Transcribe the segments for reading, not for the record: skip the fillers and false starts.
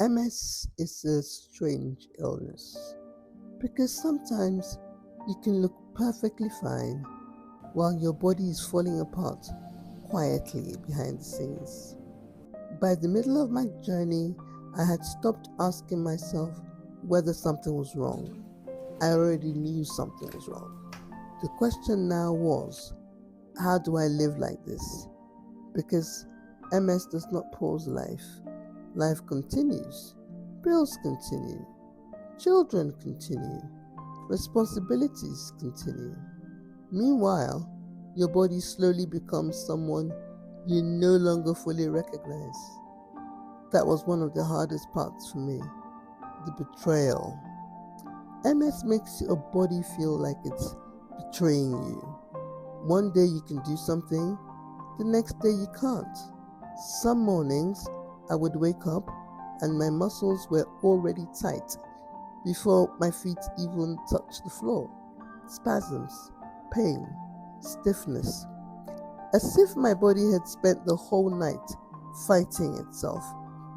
MS is a strange illness because sometimes you can look perfectly fine while your body is falling apart quietly behind the scenes. By the middle of my journey, I had stopped asking myself whether something was wrong. I already knew something was wrong. The question now was, how do I live like this? Because MS does not pause life. Life continues. Bills continue. Children continue. Responsibilities continue. Meanwhile, your body slowly becomes someone you no longer fully recognize. That was one of the hardest parts for me, the betrayal. MS makes your body feel like it's betraying you. One day you can do something, the next day you can't. Some mornings I would wake up and my muscles were already tight before my feet even touched the floor. Spasms, pain, stiffness, as if my body had spent the whole night fighting itself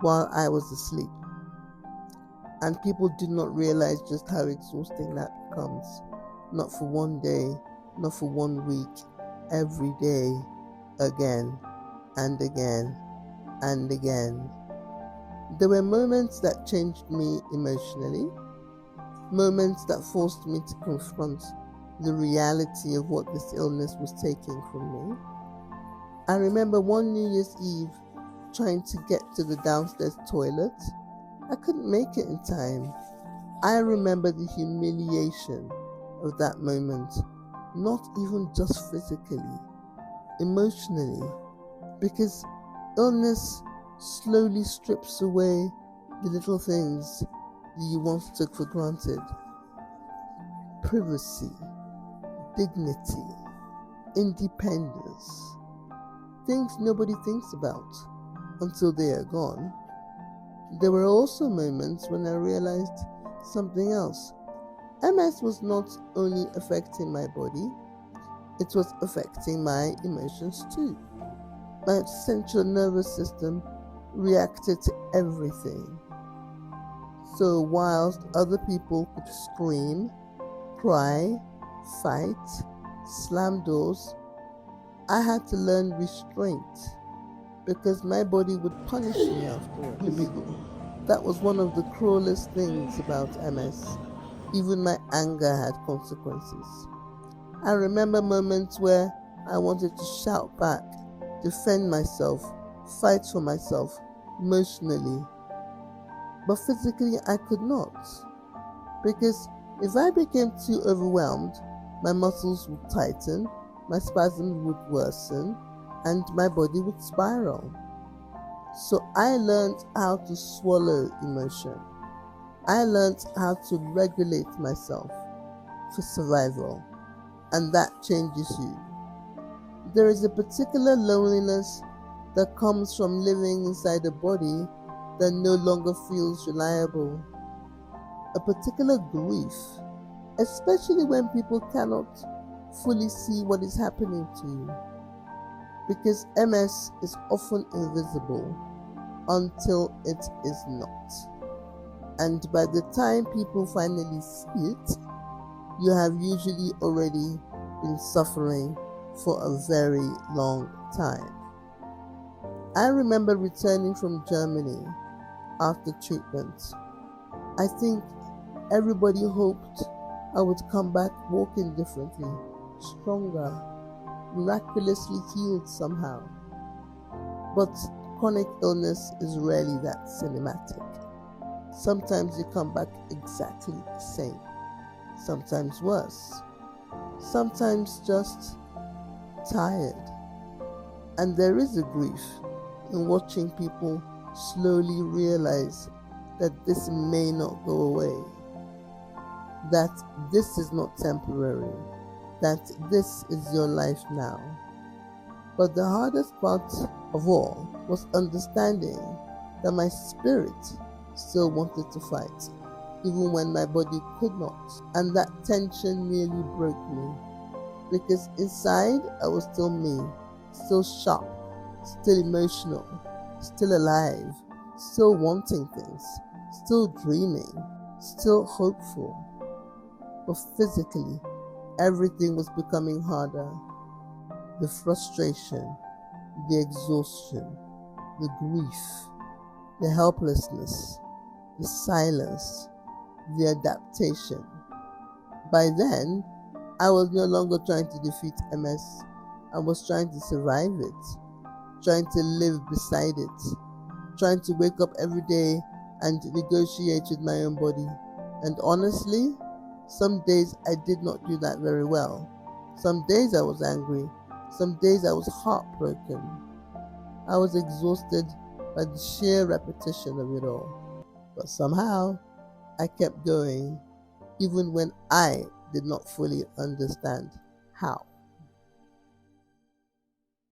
while I was asleep. And people do not realize just how exhausting that becomes. Not for one day, not for 1 week, every day, again and again and again. There were moments that changed me emotionally, moments that forced me to confront the reality of what this illness was taking from me. I remember one New Year's Eve trying to get to the downstairs toilet. I couldn't make it in time. I remember the humiliation of that moment, not even just physically, emotionally, because illness slowly strips away the little things that you once took for granted. Privacy, dignity, independence, things nobody thinks about until they are gone. There were also moments when I realized something else. MS was not only affecting my body, it was affecting my emotions too. My central nervous system reacted to everything. So whilst other people could scream, cry, fight, slam doors, I had to learn restraint because my body would punish me afterwards. That was one of the cruelest things about MS. Even my anger had consequences. I remember moments where I wanted to shout back, defend myself, fight for myself, emotionally. But physically I could not. Because if I became too overwhelmed, my muscles would tighten, my spasms would worsen, and my body would spiral. So I learned how to swallow emotion. I learned how to regulate myself for survival, and that changes you. There is a particular loneliness that comes from living inside a body that no longer feels reliable. A particular grief, especially when people cannot fully see what is happening to you. Because MS is often invisible until it is not. And by the time people finally see it, you have usually already been suffering for a very long time. I remember returning from Germany after treatment. I think everybody hoped I would come back walking differently, stronger, miraculously healed somehow. But chronic illness is rarely that cinematic. Sometimes you come back exactly the same, sometimes worse, sometimes just tired. And there is a grief in watching people slowly realize that this may not go away, that this is not temporary, that this is your life now. But the hardest part of all was understanding that my spirit still wanted to fight, even when my body could not. And that tension nearly broke me, because inside I was still me, still sharp, still emotional, still alive, still wanting things, still dreaming, still hopeful. But physically, everything was becoming harder. The frustration, the exhaustion, the grief, the helplessness, the silence, the adaptation. By then, I was no longer trying to defeat MS. I was trying to survive it, trying to live beside it, trying to wake up every day and negotiate with my own body. And honestly, some days I did not do that very well. Some days I was angry. Some days I was heartbroken. I was exhausted by the sheer repetition of it all. But somehow, I kept going, even when I did not fully understand how.